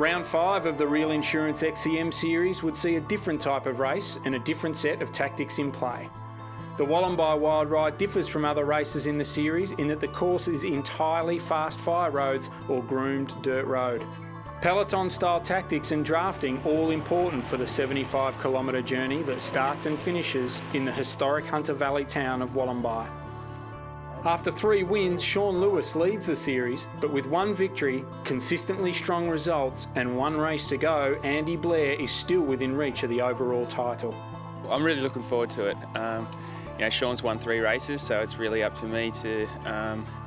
Round 5 of the Real Insurance XCM Series would see a different type of race and a different set of tactics in play. The Wollombi Wild Ride differs from other races in the series in that the course is entirely fast fire roads or groomed dirt road. Peloton-style tactics and drafting all important for the 75-kilometre journey that starts and finishes in the historic Hunter Valley town of Wollombi. After 3 wins, Sean Lewis leads the series, but with 1 victory, consistently strong results and 1 race to go, Andy Blair is still within reach of the overall title. I'm really looking forward to it. Sean's won 3 races, so it's really up to me to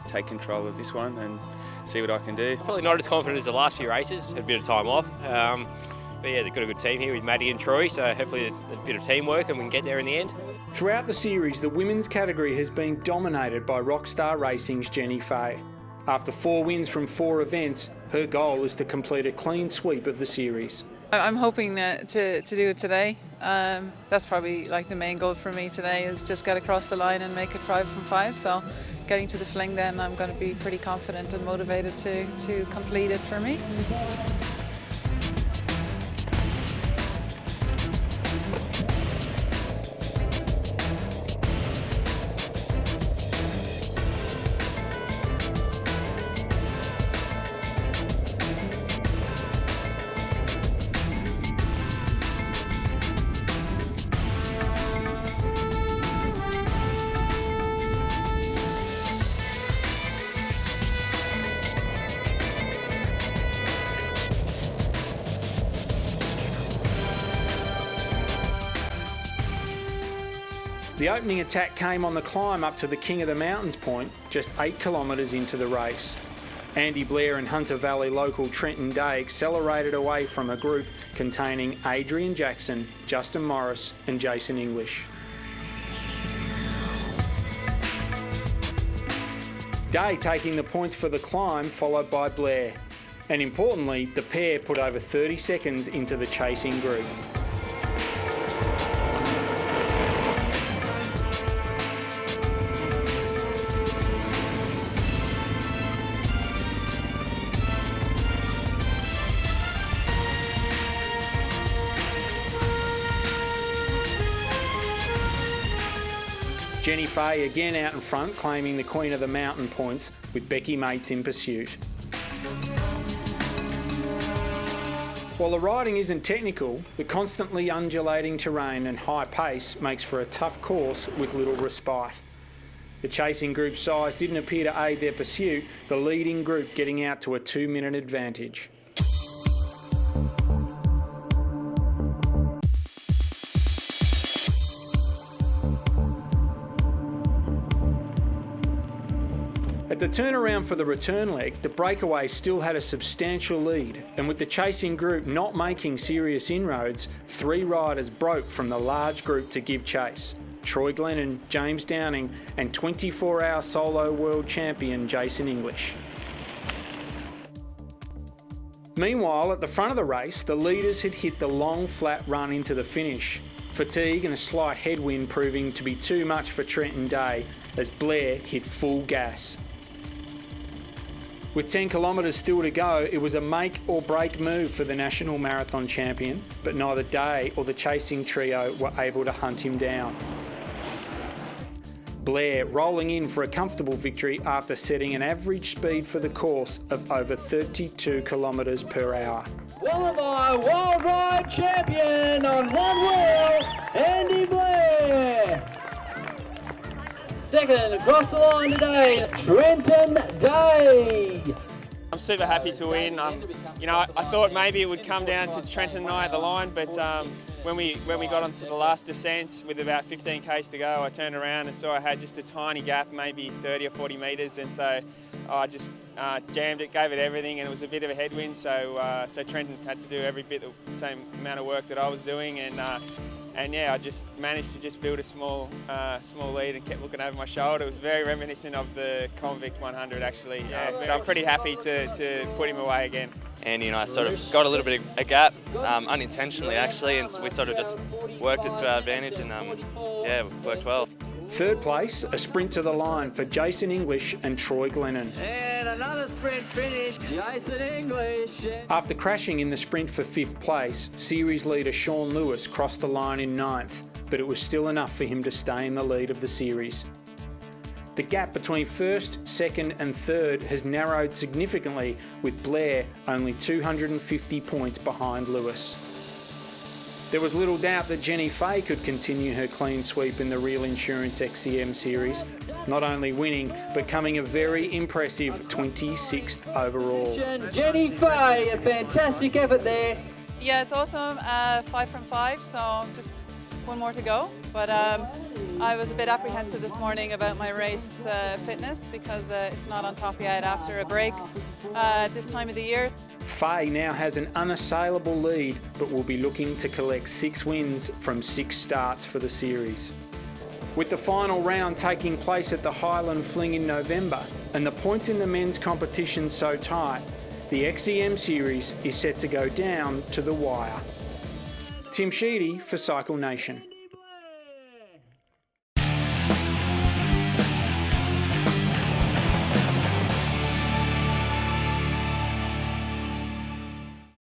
take control of this one and see what I can do. Probably not as confident as the last few races, had a bit of time off. But yeah, they've got a good team here with Maddie and Troy, so hopefully a bit of teamwork and we can get there in the end. Throughout the series, the women's category has been dominated by Rockstar Racing's Jenny Fay. After 4 wins from 4 events, her goal is to complete a clean sweep of the series. I'm hoping to do it today. That's probably like the main goal for me today, is just get across the line and make it 5 from 5. So getting to the fling, then I'm going to be pretty confident and motivated to complete it for me. The opening attack came on the climb up to the King of the Mountains point, just 8 kilometres into the race. Andy Blair and Hunter Valley local Trenton Day accelerated away from a group containing Adrian Jackson, Justin Morris and Jason English. Day taking the points for the climb, followed by Blair. And importantly, the pair put over 30 seconds into the chasing group. Jenny Fay again out in front, claiming the Queen of the Mountain points, with Becky Mates in pursuit. While the riding isn't technical, the constantly undulating terrain and high pace makes for a tough course with little respite. The chasing group size didn't appear to aid their pursuit, the leading group getting out to a 2-minute advantage. At the turnaround for the return leg, the breakaway still had a substantial lead, and with the chasing group not making serious inroads, 3 riders broke from the large group to give chase. Troy Glennon, James Downing and 24-hour solo world champion Jason English. Meanwhile, at the front of the race, the leaders had hit the long flat run into the finish. Fatigue and a slight headwind proving to be too much for Trenton Day as Blair hit full gas. With 10 kilometres still to go, it was a make or break move for the national marathon champion, but neither Day or the chasing trio were able to hunt him down. Blair rolling in for a comfortable victory after setting an average speed for the course of over 32 kilometres per hour. Wollombi Wild Ride champion on 1 wheel, Andy Blair. Second across the line today, Trenton Day. I'm super happy to win. I thought maybe it would come down to Trenton and I at the line, but when we got onto the last descent with about 15 k's to go, I turned around and saw I had just a tiny gap, maybe 30 or 40 metres, and so I just jammed it, gave it everything, and it was a bit of a headwind. So Trenton had to do every bit the same amount of work that I was doing, and yeah, I just managed to just build a small lead and kept looking over my shoulder. It was very reminiscent of the Convict 100 actually. So I'm pretty happy to put him away again. And I sort of got a little bit of a gap, unintentionally actually, and we sort of just worked it to our advantage, and yeah, it worked well. Third place, a sprint to the line for Jason English and Troy Glennon. And another sprint finish, Jason English. After crashing in the sprint for 5th place, series leader Sean Lewis crossed the line in 9th, but it was still enough for him to stay in the lead of the series. The gap between 1st, 2nd and 3rd has narrowed significantly, with Blair only 250 points behind Lewis. There was little doubt that Jenny Fay could continue her clean sweep in the Real Insurance XCM Series, not only winning, but coming a very impressive 26th overall. Jenny Fay, a fantastic effort there. Yeah, it's awesome. 5 from 5, so just one more to go. But I was a bit apprehensive this morning about my race fitness because it's not on top yet after a break this time of the year. Fay now has an unassailable lead, but will be looking to collect 6 wins from 6 starts for the series. With the final round taking place at the Highland Fling in November and the points in the men's competition so tight, the XCM Series is set to go down to the wire. Tim Sheedy for Cycle Nation.